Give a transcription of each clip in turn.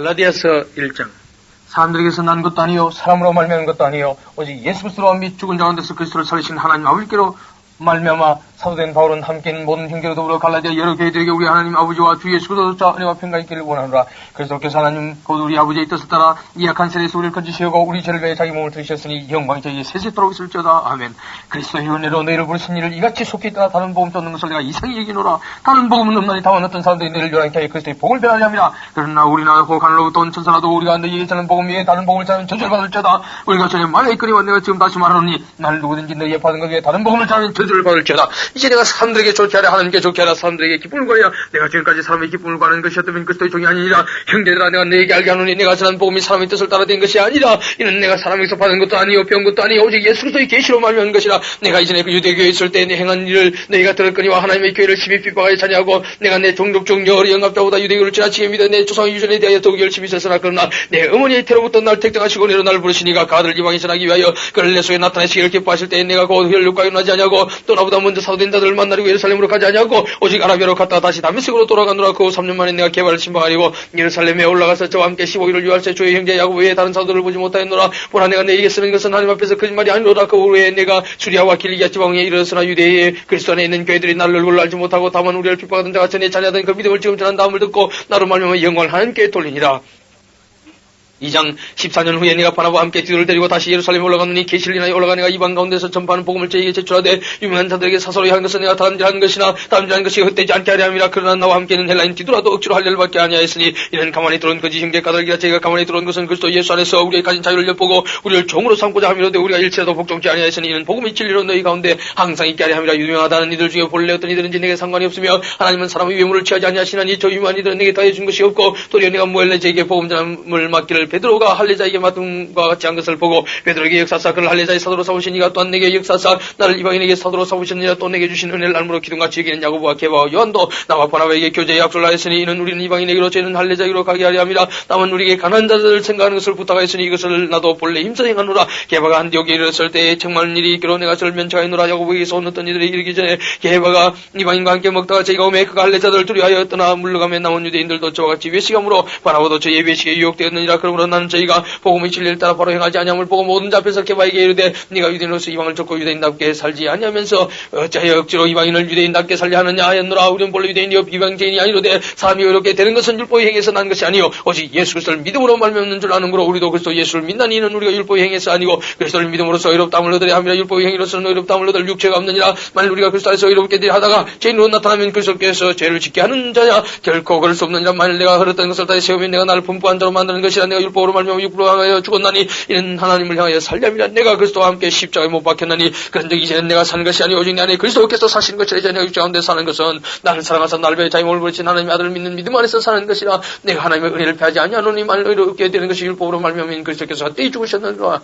갈라디아서 1장. 사람들에게서 난 것도 아니요 사람으로 말미암은 것도 아니요 오직 예수 그리스도로 및 죽은 자 가운데서 그리스도를 살리신 하나님 아버지께로 말미암아 사도된 바울은 함께 있는 모든 형제로 더불어 갈라디아 여러 교회들에게 우리 하나님 아버지와 주 예수 그리스도 은혜와 평강이 있기를 원하노라. 그리스도께서 하나님 곧 우리 아버지의 뜻을 따라 이 약한 세대에서 우리를 건지시고 우리 죄를 위해 자기 몸을 들이셨으니 영광이 저희에 세세토록 있을지어다. 아멘. 그리스도의 은혜로 너희를 부르신 이를 이같이 속히 있다가 다른 복음 쫓는 것을 내가 이상히 여기노라. 다른 복음은 없나니 다만 어떤 사람들이 너희를 요란케 하여 그리스도의 복을 변하려 함이라. 그러나 우리나 혹 하늘로부터 온 천사라도 우리가 너희에게 전하는 복음 위에 다른 복음을 전하면 저주를 받을지어다. 우리가 전에 말에 있거니와 내가 지금 다시 말하노니 나를 누구든지 너희의 받은 것 위에 다른 복음을 전하면 저주를 받을지어다. 이제 내가 사람들에게 좋게 하라 하나님께 좋게 하라 사람들에게 기쁨을 구하라. 내가 지금까지 사람의 기쁨을 구하는 것이었다면 그리스도의 종이 아니니라. 형제들아 내가 너에게 알게 하노니 내가 전한 복음이 사람의 뜻을 따라 된 것이 아니라 이는 내가 사람에게서 받은 것도 아니요 배운 것도 아니요 오직 예수 그리스도의 계시로 말미암은 것이라. 내가 이전에 그 유대교회에 있을 때 내 행한 일을 너희가 들었거니와 하나님의 교회를 심히 핍박하여 자냐하고 내가 내 종족 중 여러 영합자보다 유대교를 지나치게 믿어 내 조상의 유전에 대하여 더욱 열심히 썼으나 그러나 내 어머니의 태로부터 날 택정하시고 내로 나를 부르시니가 가들 이방에 전하기 위하여 그를 내 속에 나타내시기를 기뻐하실 때에 내가 곧 혈육과 연하지 아니하고 또 나보다 먼저 사도된 자들을 만나려고 예루살렘으로 가지 아니하고 오직 아라비아로 갔다가 다시 다메섹으로 돌아가노라. 그 후 3년 만에 내가 개발을 신방하리고 예루살렘에 올라가서 저와 함께 15일을 유할세 주의 형제 야곱 외에 다른 사도들을 보지 못하였노라. 보라 내가 너에게 쓰는 것은 하나님 앞에서 거짓말이 아니로라. 그 후에 내가 수리아와 길리기아 지방에 이르렀으나 유대에 그리스도 안에 있는 교회들이 나를 얼굴을 알지 못하고 다만 우리를 핍박하던 자가 전에 자녀하던 그 믿음을 지금 전한 다음을 듣고 나로 말미암아 영광을 하나님께 돌리니라. 2장 14년 후에 내가 바나바와 함께 디도를 데리고 다시 예루살렘에 올라가느니 계시를 인하여 올라가 내가 이방 가운데서 전파하는 복음을 저에게 제출하되 유명한 자들에게 사서로 한 것은 내가 다름질한 것이나 다름질한 것이 헛되지 않게 하려 함이라. 그러나 나와 함께는 헬라인 디도라도 억지로 할 일을 받게 아니하였으니 이는 가만히 들어온 거짓 형제 까닭이라. 저희가 가만히 들어온 것은 그리스도 예수 안에서 우리의 가진 자유를 엿보고 우리를 종으로 삼고자 함이로되 우리가 일체라도 복종치 아니하였으니 이는 복음이 진리로 너희 가운데 항상 있게 하려 함이라. 유명하다는 이들 중에 본래 어떤 이들은지 내게 상관이 없으며 하나님은 사람의 외모를 취하지 아니하시나니 저 유명한 이들은 내게 더해준 것이 없고 도리어 내가 모엘레제에게 복음 전함을 맡기를 베드로가 할례자 에게 맡은 것 같지 않은 것을 보고 베드로에게 역사사 그를 할례자의 사도로 삼으시니가 또한 내게 역사사 나를 이방인에게 사도로 삼으셨느니라. 또 내게 주신 은혜를 알므로 기둥같이 여기는 야고보와 게바와 요한도 나와 바나바에게 교제의 약속을 하였으니 이는 우리는 이방인에게로 저희는 할례자에게로 가게 하려 함이라. 다만 우리에게 가난한 자들을 생각하는 것을 부탁하였으니 이것을 나도 본래 힘써 행하노라. 게바가 안디옥에 이르렀을 때에 책망하는 일이 있기로 내가 저를 면책하였노라. 야고보에게서 온 어떤 이들이 이르기 전에 게바가 이방인과 함께 먹다가 저희가 오매 그가 할례자들을 두려워하였더나 물러가며 남은 유대인들도 저와 같이 외식함으로 바나바도 저희의 외식에 유혹되었느니라. 그러므로 나는 저희가 복음의 진리를 따라 바로 행하지 아니함을 보고 모든 자 앞에서 게바에게 이르되 네가 유대인으로서 이방을 쫓고 유대인답게 살지 아니하면서 어찌하여 억지로 이방인을 유대인답게 살려 하느냐 하였노라. 우리는 본래 유대인이요 이방인이 아니로되 사람이 의롭게 되는 것은 율법의 행에서 난 것이 아니요 오직 예수 그리스도를 믿음으로 말미암는 줄 아는 거로 우리도 그리스도 예수를 믿나니 이는 우리가 율법의 행에서 아니고 그리스도를 믿음으로써 의롭다함을 얻으려 함이라. 율법의 행위로서는 의롭다함을 얻을 육체가 없느니라. 만일 우리가 그리스도 안에서 의롭게 되려 하다가 죄인으로 나타나면 그리스도께서 죄를 짓게 하는 자냐 결코 그럴 수 없느니라. 만일 내가 흘렀던 것을 다시 세우면 내가 나를 분부한 자로 만드는 것이라. 내가 율법으로 말미암아 육으로 향하여 죽었나니 이는 하나님을 향하여 살려함이라. 내가 그리스도와 함께 십자가에 못 박혔나니 그런즉 이제는 내가 사는 것이 아니오 오직 내 안에 그리스도께서 사시는 것이라. 이제 내가 육체 가운데 사는 것은 나를 사랑하사 나를 위하여 자기 몸을 버리신 하나님의 아들을 믿는 믿음 안에서 사는 것이라. 내가 하나님의 은혜를 패하지 아니하노니 만일 의롭게 되는 것이 율법으로 말미암아 그리스도께서 헛되이 죽으셨느니라.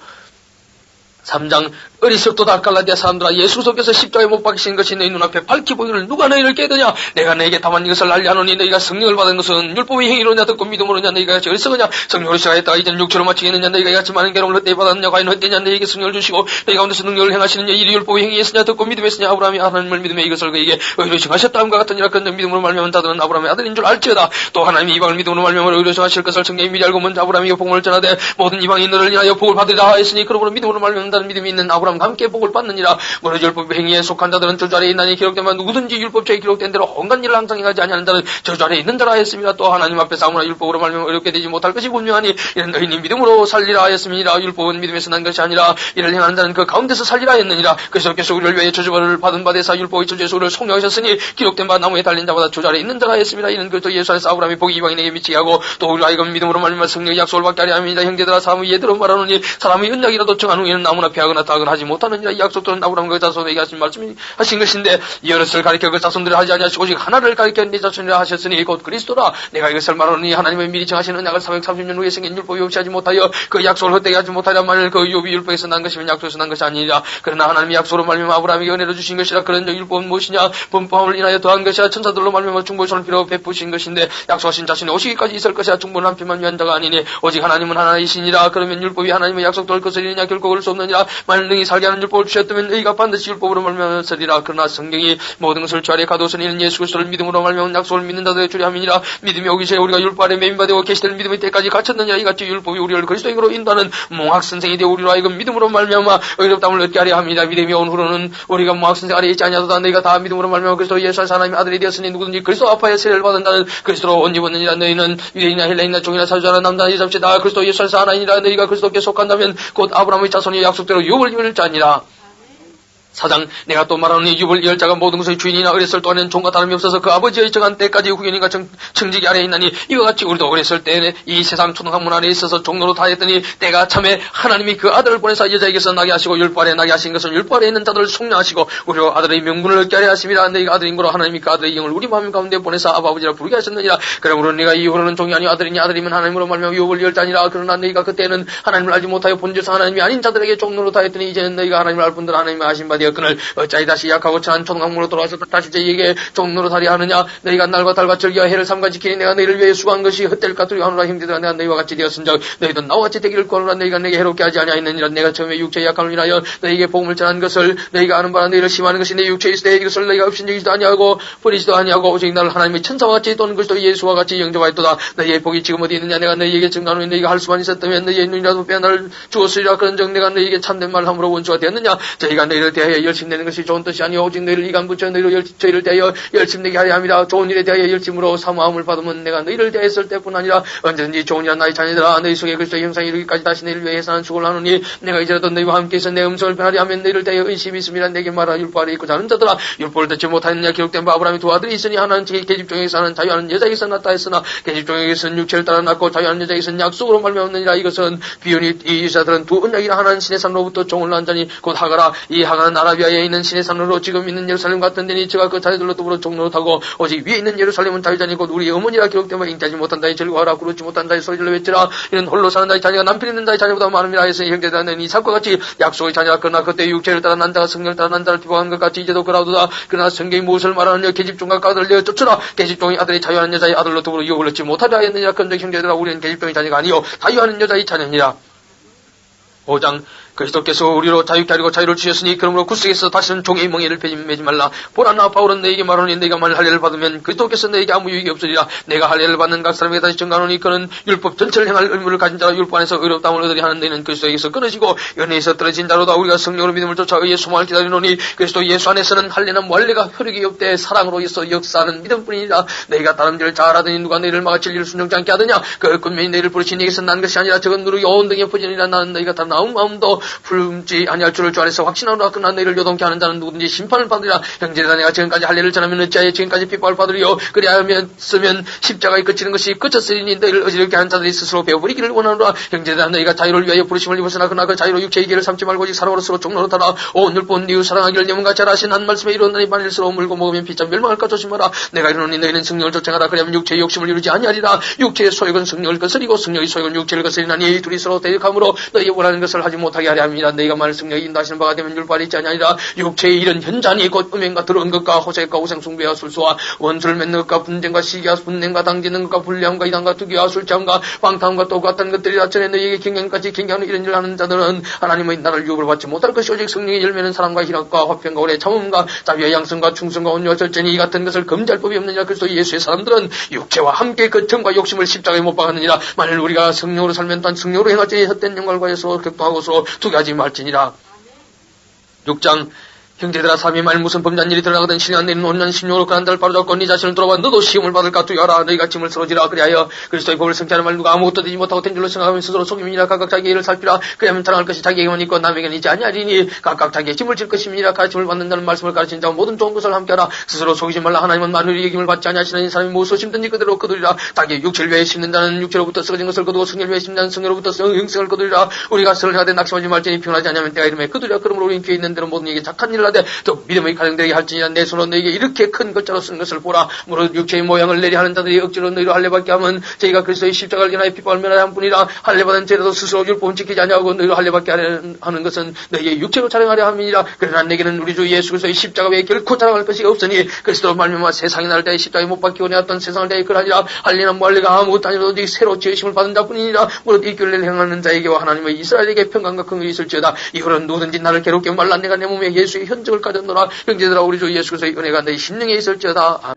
3장 어리석도다 갈라디아 사람들아 예수 그리스도께서 십자가에 못 박히신 것이 너희 눈앞에 밝히 보이기를 누가 너희를 깨드냐. 내가 너에게 다만 이것을 알려 하노니 너희가 성령을 받은 것은 율법의 행위로냐 듣고 믿음으로냐. 너희가 같이 어리석으냐. 성령으로 시작했다가 이제는 육체로 마치겠느냐. 너희가 같이 많은 괴로움을 헛되이 받았느냐. 과연 헛되냐. 너희에게 성령을 주시고 너희 가운데서 능력을 행하시느냐. 이리 율법의 행위였으냐 듣고 믿음했으냐. 아브라함이 하나님을 믿음에 이것을 그에게 의로 정하셨다 함과 같으니라. 그런즉 믿음으로 말미암은 자들은 아브라함의 아들인 줄 알지어다. 또 하나님이 이방을 믿음으로 말미암아 의로 정하실 것을 성경이 미리 알고 먼저 아브라함에게 복음을 전하되 모든 이방인들을 인하여 복을 받으리라 하였으니 그러므로 믿음으로 말미암는 믿음이 있는 아브라함과 함께 복을 받느니라. 무릇 율법 행위에 속한 자들은 저주 아래에 있나니 기록된 바 누구든지 율법책에 기록된 대로 온갖 일을 항상 행하지 아니하는 자는 저주 아래에 있는 자라 하였습니다. 또 하나님 앞에서 아무나 율법으로 말미암아 어렵게 되지 못할 것이 분명하니 이는 너희는 믿음으로 살리라 하였음이니라. 율법은 믿음에서 난 것이 아니라 이를 행하는 자는 그 가운데서 살리라 했느니라. 그리스도께서 우리를 위해 저주를 받은 바 되사 율법의 저주에서 우리를 속량하셨으니 기록된 바 나무에 달린 자보다 저주 아래에 있는 자라 하였습니다. 이는 그리스도 예수 안에서 아브라함이 복이 이방인에게 미치게 하고 또 우리로 하여금 믿음으로 말미암아 성령의 약속을 받게 하려 함이니라. 형제들아 사람의 예대로 말하노니 사람의 언약이라도 정한 후에는 아무나 피하거나 타하거나 하지 못하느니라. 이 약속들은 아브라함과 그 자손에게 하신 말씀이 하신 것인데 여럿을 가리켜 그 자손들을 하지 아니하시고 오직 하나를 가리켜 네 자손이라 하셨으니 곧 그리스도라. 내가 이것을 말하노니 하나님의 미리 정하신 언약을 430년 후에 생긴 율법이 없이 하지 못하여 그 약속을 헛되게 하지 못하려. 만일 그 율법이 율법에서 난 것이면 약속에서 난 것이 아니니라. 그러나 하나님이 약속으로 말미암아 아브라함에게 은혜를 주신 것이라. 그런즉 율법은 무엇이냐. 범법함을 인하여 더한 것이야. 천사들로 말미암아 중보선을 필요 베푸신 것인데 약속하신 자신이 오시기까지 있을 것이야. 중보는 한 편만 위한 자가 아니니 오직 하나님은 하나이시니라. 그러면 율법이 하나님의 약속될 것을 이느냐. 결코 그럴 수 없느니라. 아니라 만일 능히 살게 하는 율법을 주셨다면 너희가 반드시 율법으로 말미암아 서리라. 그러나 성경이 모든 것을 주 아래 가두었으니 이는 예수 그리스도를 믿음으로 말미암아 약속을 믿는 자들의 주리 함이니라. 믿음이 오기 전에 우리가 율법 아래 매인받고 계시될 믿음의 때까지 갇혔느냐. 이같이 율법이 우리를 그리스도인으로 인도하는 몽학선생이 되어 우리로 하여금 믿음으로 말미암아 의롭다함을 얻게 하려 합니다. 믿음이 온 후로는 우리가 몽학선생 아래 있지 아니하도다. 너희가 다 믿음으로 말미암아 그리스도 예수 안에서 하나님의 아들이 되었으니 누구든지 그리스도 아파에 세례를 받은 자는 그리스도로 옷 입었느니라. 너희는 유대인이나 헬라인이나 종이나 사주자나 남자나 여자없이 다 그리스도 예수 안에서 하나이니라. 너희가 그리스도께 속한다면 곧 아브라함의 자손이 약속대로 유업을 입을 자니라. 4장 내가 또 말하노니 유업을 이을 자가 모든 것의 주인이나 어렸을 또는 종과 다름이 없어서 그 아버지의 정한 때까지 후견인과 청지기 아래에 있나니 이와 같이 우리도 어렸을 때에 이 세상 초등학문 안에 있어서 종로로 다했더니 때가 참에 하나님이 그 아들을 보내사 여자에게서 나게 하시고 율법 아래 나게 하신 것은 율법 아래 있는 자들을 속량하시고 우리로 아들의 명분을 얻게 하려 하심이라. 너희가 아들인 거로 하나님이 그 아들의 영을 우리 마음 가운데 보내사 아버지라 부르게 하셨느니라. 그러므로 네가 이후로는 종이 아니오 아들이니 아들이면 하나님으로 말미암아 유업을 이을 자니라. 그러나 너희가 그때는 하나님을 알지 못하여 본질상 하나님이 아닌 자들에게 종로로 다했더니 이제는 너희가 하나님을 알 뿐더러 하나님의 아신 바 되었거늘 어찌 다시 약하고 천한 초등학문으로 돌아와서 다시 저희에게 종로로 다리야 하느냐. 너희가 날과 달과 절기와 해를 삼가 지키니 내가 너희를 위해 수고한 것이 헛될까 두려워하노라. 형제들아 내가 너희와 같이 되었은즉 너희도 나와 같이 되기를 구하노라. 너희가 내게 해롭게 하지 아니하였느니라. 내가 처음에 육체의 약함을 인하여 너희에게 복음을 전한 것을 너희가 아는 바라 너희를 심하는 것이 내 육체에 있을 때 이것을 너희가 없인지기도 아니하고 버리지도 아니하고 오직 나를 하나님의 천사와 같이 또는 그리스도 예수와 같이 영접하였도다. 너희의 복이 지금 어디 있느냐. 내가 너희에게 증거하노니 너희가 할 수만 있었다면 너희의 눈이라도 빼어 나를 주었으리라. 그런즉 내가 너희에게 참된 말을 함으로 원수가 되었느냐. 저희가 너희를 대하여 열심내는 것이 좋은 뜻이 아니오 오직 너희를 이간 붙여 너희로 저희를 대하여 열심내게 하려 함이라. 좋은 일에 대하여 열심으로 사모함을 받으면 내가 너희를 대했을 때뿐 아니라 언제든지 좋은 일한 나의 자녀들아 너희 속에 그리스도의 형상이 이르기까지 다시 너희를 위해 사는 수고를 하노니 내가 이제라도 너희와 함께해서 내 음성을 변하려 하면 너희를 대하여 의심이 있음이라. 내게 말하라. 율법 아래 있고 자는 자들아 율법을 듣지 못하였느냐. 기록된 바 아브라함이 두 아들이 있으니 하나는 계집종에게서 하나는 자유하는 여자에게서 낳다 했으나 계집종에게서는 육체를 따라 낳고 자유하는 여자에게서는 약속으로 말미암았느니라. 이것은 비유니 이 여자들은 두 언약이라. 하나는 신의 산으로부터 종을 낳은 자니 곧 하가라. 이 하가는 아라비아에 있는 신의 산으로 지금 있는 예루살렘 같은 데니 저가 그 자녀들로 더불어 종로로 타고 오직 위에 있는 예루살렘은 자유자니 곧 우리 어머니라. 기록된 바 잉태하지 못한 자의 즐거워하라. 그렇지 못한 자의 소리질러 외치라. 이는 홀로 사는 자의 자녀가 남편 있는 자의 자녀보다 많음이라 해서 형제들은 이삭과 같이 약속의 자녀라. 그러나 그때 육체를 따라 난 자가 성령을 따라 난 자를 비방한 것 같이 이제도 그라도다. 그러나 성경이 무엇을 말하느냐. 계집종과 아들을 내어 쫓으라. 계집종이 아들이 자유하는 여자의 아들로 더불어 유업을 얻지 못하려 하였느니라. 그런즉 형제들아 우리는 계집종의 자녀가 아니요 자유하는 여자의 자녀니라. 5장 그리스도께서 우리로 자유케 하려고 자유를 주셨으니 그러므로 굳세게서 다시는 종의 멍에를 매지 말라. 보라 나 바울은 너에게 말하노니 너희가 만일 할례를 받으면 그리스도께서 너에게 아무 유익이 없으리라. 내가 할례를 받는 각 사람에게 다시 증가하노니 그는 율법 전체를 행할 의무를 가진 자라. 율법 안에서 의롭다함을 얻으려 하는 너희는 그리스도에게서 끊어지고 은혜에서 떨어진 자로다. 우리가 성령으로 믿음을 쫓아 의의 소망을 기다리노니 그리스도 예수 안에서는 할례나 할례가 효력이 없되 사랑으로 있어 역사하는 믿음뿐이니라. 너희가 다름질을 잘하더니 누가 너희를 막아 진리를 순종치 않게 하느냐. 그 군명이 너희를 부르신 이에게서 난 것이 아니라 저건 누르기 온 등의 포전이라. 나는 너희가 다른 아무 마음도 불음지 아니할 줄을 주 안에서 확신하노라. 그러나 너희를 요동케 하는 자는 누구든지 심판을 받으리라. 형제들아 내가 지금까지 할례를 전하면 어찌하여 지금까지 핍박을 받으리요. 그리하면 쓰면 십자가에 그치는 것이 그쳤으니 너희를 어지럽게 하는 자들이 스스로 배워버리기를 원하노라. 형제들아 너희가 자유를 위하여 부르심을 입었으나 그러나 그 자유로 육체의 길을 삼지 말고 오직 사랑으로 종로로 타라. 온 율법은 이웃 사랑하기를 예문같이 하라 하신 한 말씀에 이르노니 만일스러워 물고 먹으면 피차 멸망할까 조심하라. 내가 이르노니 너희는 성령을 쫓아가라. 그리하면 육체의 욕심을 이루지 아니하리라. 육체의 소욕은 성령을 거스리고 성령의 소욕은 육체를 거스리나니 이 둘이 서로 대적함으로 너희 원하는 것을 하지 못하게 하려 함이라. 너희가 만일 성령이 인도하시는 바가 되면 율법 아래 있지 아니하리라. 육체의 일은 현잔이 곧 음행과 더러운 것과 호색과 우상숭배와 술수와 원수를 맺는 것과 분쟁과 시기와 분냄과 당지는 것과 불량과 이단과 투기와 술취함과 방탕과 또 같은 것들이라. 전에 너희에게 경경까지 경계하는 이런 일을 하는 자들은 하나님의 나라를 유업을 받지 못할 것이 오직 성령의 열매는 사랑과 희락과 화평과 오래 참음과 자비와 양성과 충성과 온유와 절제니 이 같은 것을 금지할 법이 없느니라. 그래서 예수의 사람들은 육체와 함께 거청과 욕심을 십자가에 못 박았느니라. 만일 우리가 성령으로 살면 단 성령으로 행할지니 헛된 영광과 예수로 격도하고서 투기하지 말지니라. 6장 형제들아 삼위 말 무슨 범죄한 일이 드러나거든 신이 내는 온전 심령으로 그 한 자를 바로잡고 네 자신을 돌아봐 너도 시험을 받을까 두려워하라. 너희가 짐을 쓰러지라. 그리하여 그리스도의 법을 성취하는 말 누가 아무것도 되지 못하고 된 줄로 생각하면 스스로 속임이니라. 각각 자기의 일을 살피라. 그리하면 자랑할 것이 자기에게만 있고 남에게는 있지 아니하리니 각각 자기의 짐을 질 것임이니라. 가르침을 받는다는 말씀을 가르치는 자와 모든 좋은 것을 함께하라. 스스로 속이지 말라. 하나님은 만유의 여김을 받지 아니하시는 이 사람이 무엇을 심든지 그대로 거두리라. 자기의 육체를 위해 심는 자는 육체로부터 썩어진 것을 거두고 성령을 위해 심는 자는 성령으로부터 영생을 거두리라. 우리가 설을 하되 낙심하지 말지니 평안하지 아니하면 때가 이름에 거두리라. 그러므로 우리는 귀에 있는 대로 모든 이에게 착한 일을 하되 또 믿음의 가정되게 할지니라. 내 손으로 너에게 이렇게 큰 것자로 쓴 것을 보라. 무릇 육체의 모양을 내리 하는 자들이 억지로 너희로 할례받게 하면 저희가 그리스도의 십자가를 인하여 핍박을 면하여 한 뿐이라. 할례받은 죄라도 스스로 율법은 지키지 아니하고 너희로 할례받게 하는 것은 너희의 육체로 자랑하려 함이니라. 그러나 내게는 우리 주 예수 그리스도의 십자가 외에 결코 자랑할 것이 없으니 그리스도로 말미암아 세상이 나를 대하여 십자가에 못 박히고 내었던 세상을 대하여 그러하니라. 할례나 무할례가 아무것도 아니라도 네 새로 지으심을 받은 자뿐이니라. 무릇 이 교례를 행하는 자에게와 하나님의 이스라엘에게 평강과 긍휼이 있을지어다. 이후로는 누구든지 나를 괴롭게 말라. 내가 내 몸에 예수의 현적을 가졌노라. 형제들아, 우리 주 예수 그리스도의 은혜가 너희 심령에 있을지어다.